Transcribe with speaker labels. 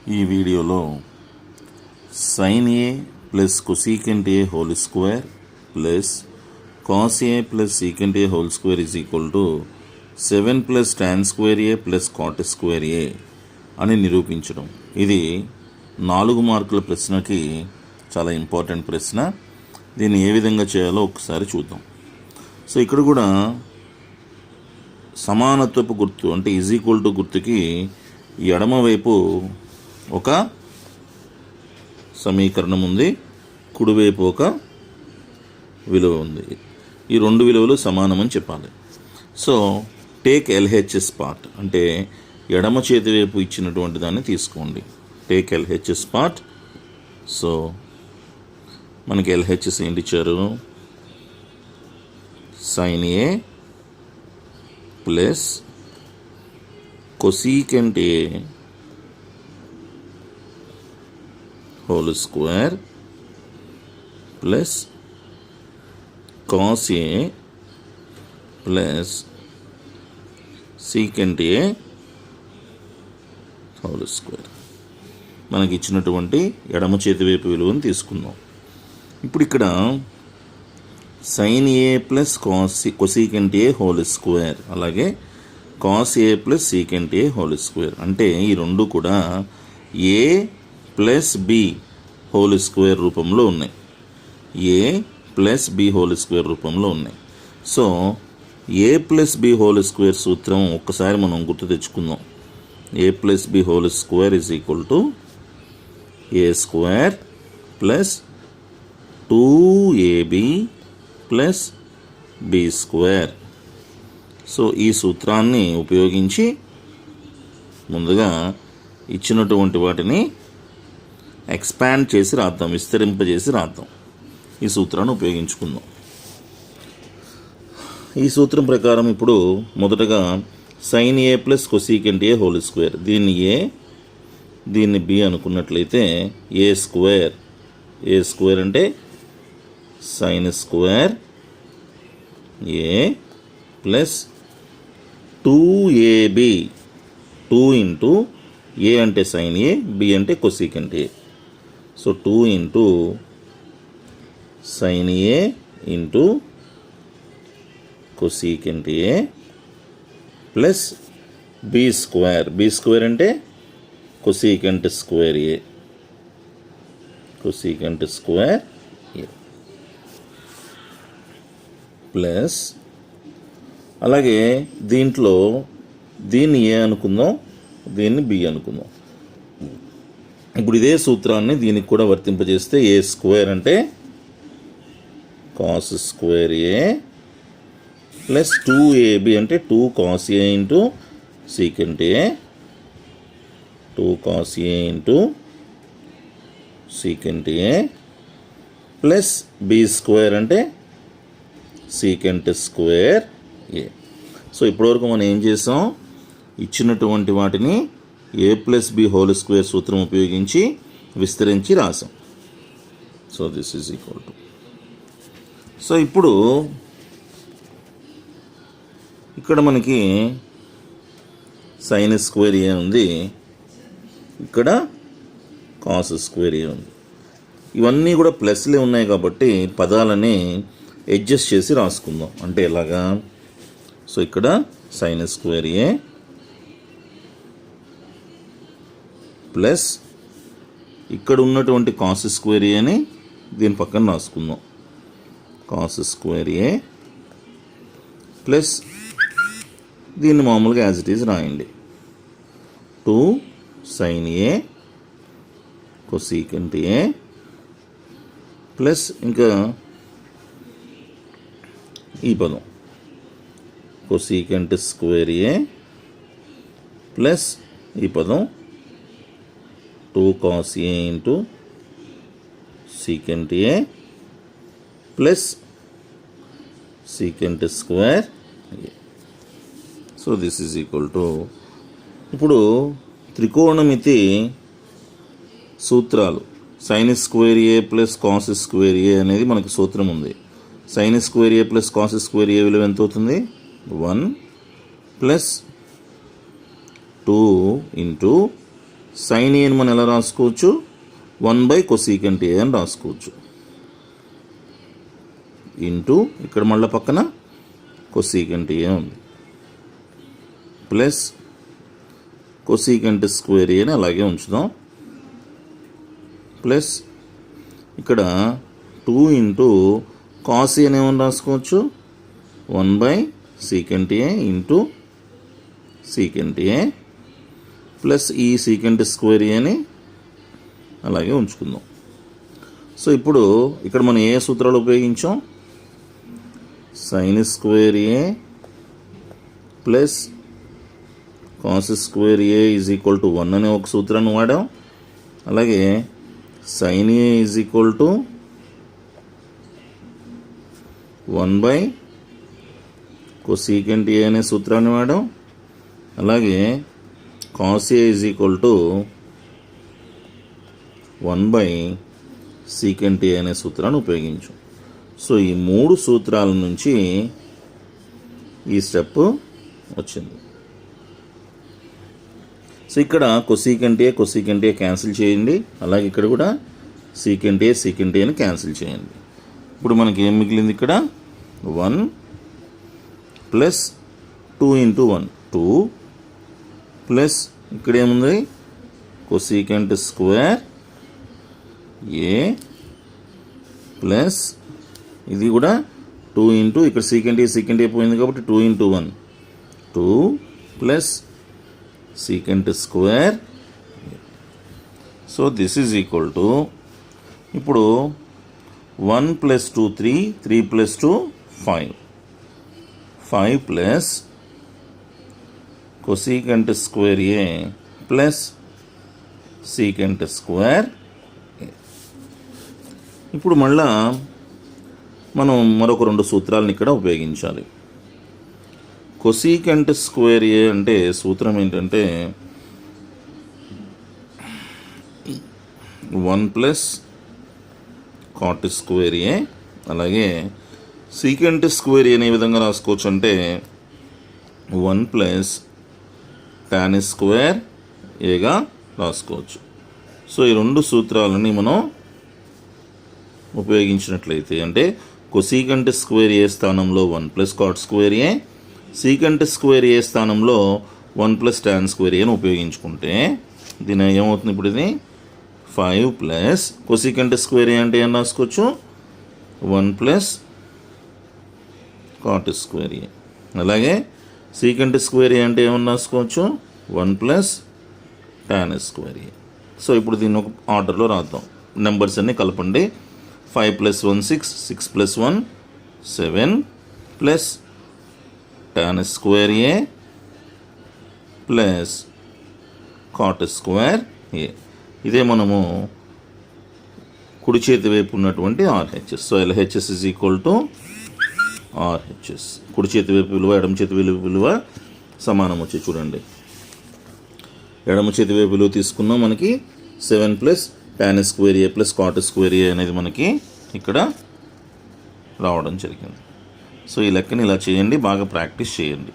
Speaker 1: ఈ వీడియోలో sin a plus cosecant a whole square plus cos a plus secant a whole square is equal to 7 plus tan square a plus cot square a అని నిరూపించడం. ఇది 4 మార్కుల ప్రశ్నకి చాలా important ప్రశ్న. దీన్ని ఏ విధంగా చేయాలో ఒకసారి చూద్దాం. సో ఇక్కడ కూడా సమానత్వపు గుర్తు అంటే ఈజ్ ఈక్వల్ టు గుర్తుకి ఎడమవైపు ఒక సమీకరణం ఉంది, కుడివైపు ఒక విలువ ఉంది. ఈ రెండు విలువలు సమానమని చెప్పాలి. సో టేక్ ఎల్హెచ్ఎస్ పార్ట్ అంటే ఎడమ చేతి వైపు ఇచ్చినటువంటి దాన్ని తీసుకోండి. Take LHS part. సో మనకి ఎల్హెచ్ఎస్ ఏంటి ఇచ్చారు? sin a plus cosecant a whole square plus cos a plus secant a whole square. మనకి ఇచ్చినటువంటి ఎడమ చేతి వైపు విలువను తీసుకుందాం. ఇప్పుడు ఇక్కడ sin a plus cosecant a whole square అలాగే cos a plus secant a whole square అంటే ఈ రెండు కూడా a plus b whole square రూపంలో ఉన్నాయి. a plus b whole square రూపంలో ఉన్నాయి. So a plus b whole square సూత్రం ఒక్కసారి మనం గుర్తు తెచ్చుకుందాం. a plus b whole square is equal to a square plus 2ab plus b square. So ఈ సూత్రాన్ని ఉపయోగించి ముందుగా ఇచ్చినటువంటి వాటిని ఎక్స్పాండ్ చేసి రాద్దాం, విస్తరింపజేసి రాద్దాం. ఈ సూత్రాన్ని ఉపయోగించుకుందాం. ఈ సూత్రం ప్రకారం ఇప్పుడు మొదటగా sin a plus cosecant a whole square, దీన్ని a దీన్ని b అనుకున్నట్లయితే a స్క్వేర్ అంటే sin square a plus 2ab 2 into a అంటే sin a, b అంటే cosecant a. So 2 into sin a into cosecant a plus b square అంటే cosecant square a plus అలాగే దీంట్లో దీన్ని a అనుకుందాం, దీన్ని b అనుకుందాం. ఇప్పుడు ఇదే సూత్రాన్ని దీనికి కూడా వర్తింపజేస్తే a స్క్వేర్ అంటే cos square a plus 2ab అంటే 2 cos a into secant a, 2 cos a into secant a plus b square అంటే secant స్క్వేర్ a. సో ఇప్పటివరకు మనం ఏం చేసాం? ఇచ్చినటువంటి వాటిని a plus b whole square సూత్రం ఉపయోగించి విస్తరించి రాసాం. So this is equal to. So ఇప్పుడు ఇక్కడ మనకి sin స్క్వేర్ a ఉంది, ఇక్కడ cos స్క్వేర్ a ఉంది. ఇవన్నీ కూడా ప్లస్లే ఉన్నాయి కాబట్టి పదాలని అడ్జస్ట్ చేసి రాసుకుందాం. అంటే ఎలాగా? సో ఇక్కడ sin స్క్వేర్ a ప్లస్ ఇక్కడ ఉన్నటువంటి cos స్క్వేర్ a అని దీని పక్కన రాసుకుందాం. cos స్క్వేర్ a ప్లస్ దీన్ని మామూలుగా యాజ్ ఇట్ ఈజ్ రాయండి. 2 sin a cosecant a plus ఇంకా ఈ పదం cosecant స్క్వేర్ a ప్లస్ ఈ పదం 2 cos a into secant a plus secant square a. So this is equal to. ఇప్పుడు త్రికోణమితి సూత్రాలు sin square a plus cos square a అనేది మనకి సూత్రం ఉంది. sin square a plus cos square a విలువ ఎంత అవుతుంది? 1 ప్లస్ 2 ఇంటూ సైన్ ఏని మనం ఎలా రాసుకోవచ్చు, 1 cosecant A అని రాసుకోవచ్చు. ఇంటూ ఇక్కడ మళ్ళీ పక్కన cosecant A ఉంది, ప్లస్ cosecant స్క్వేర్ A అని అలాగే ఉంచుదాం, ప్లస్ ఇక్కడ 2 ఇంటూ కాస్ ఏ ఏమని రాసుకోవచ్చు, 1/secant A into secant A plus ఈ secant స్క్వేర్ ఏని అలాగే ఉంచుకుందాం. సో ఇప్పుడు ఇక్కడ మనం ఏ సూత్రాలు ఉపయోగించాం, sine square A plus cos square A is equal to 1 అనే ఒక సూత్రాన్ని వాడాం. అలాగే sine A is equal to 1/cosecant A అనే సూత్రాన్ని వాడాం. అలాగే cos A is equal to 1/secant A అనే సూత్రాన్ని ఉపయోగించాం. సో ఈ 3 సూత్రాల నుంచి ఈ స్టెప్ వచ్చింది. సో ఇక్కడ cosecant A క్యాన్సిల్ చేయండి, అలాగే ఇక్కడ కూడా secant A అని క్యాన్సిల్ చేయండి. ఇప్పుడు మనకి ఏం మిగిలింది, ఇక్కడ 1 ప్లస్ 2 ఇంటూ 1 2 ప్లస్ ఇక్కడ ఏముంది cosecant స్క్వేర్ ఏ ప్లస్ ఇది కూడా 2 ఇంటూ ఇక్కడ secant A పోయింది కాబట్టి 2 into 1 2 plus secant square. So this is equal to ఇప్పుడు 1 plus 2 3 3 plus 2 5 5 plus cosecant square A plus secant square. ఇప్పుడు మళ్ళా మనం మరొక 2 సూత్రాలను ఇక్కడ ఉపయోగించాలి. cosecant స్క్వేర్ ఏ అంటే సూత్రం ఏంటంటే 1 ప్లస్ cot స్క్వేర్ ఏ, అలాగే secant స్క్వేర్ ఏ ఏ విధంగా రాసుకోవచ్చు అంటే 1 ప్లస్ tan స్క్వేర్ ఏగా రాసుకోవచ్చు. సో ఈ 2 సూత్రాలని మనం ఉపయోగించినట్లయితే అంటే cosecant స్క్వేర్ ఏ స్థానంలో 1 ప్లస్ cot స్క్వేర్ ఏ, secant స్క్వేర్ ఏ స్థానంలో 1 ప్లస్ tan స్క్వేర్ ఏని ఉపయోగించుకుంటే దీని ఏమవుతుంది, ఇప్పుడు ఇది 5 ప్లస్ cosecant స్క్వేర్ ఏ అంటే ఏం రాసుకోవచ్చు 1 ప్లస్ cot స్క్వేర్ ఏ, అలాగే secant స్క్వేర్ ఏ అంటే ఏమని రాసుకోవచ్చు 1 plus tan square A. So ఇప్పుడు దీన్ని ఒక ఆర్డర్లో రాద్దాం, నెంబర్స్ అన్నీ కలపండి. 5 plus 1 6 6 plus 1 7 plus tan square A plus cot square A. ఇదే మనము కుడి చేతి వైపు ఉన్నటువంటి RHS. సో LHS is equal to RHS. కుడి చేతి వైపు విలువ ఎడమ చేతి విలువ సమానం వచ్చి చూడండి, ఎడమ చేతి వైపు విలువ తీసుకున్నాం, మనకి 7 plus tan square A plus cot square ఏ అనేది మనకి ఇక్కడ రావడం జరిగింది. సో ఈ లెక్కని ఇలా చేయండి, బాగా ప్రాక్టీస్ చేయండి.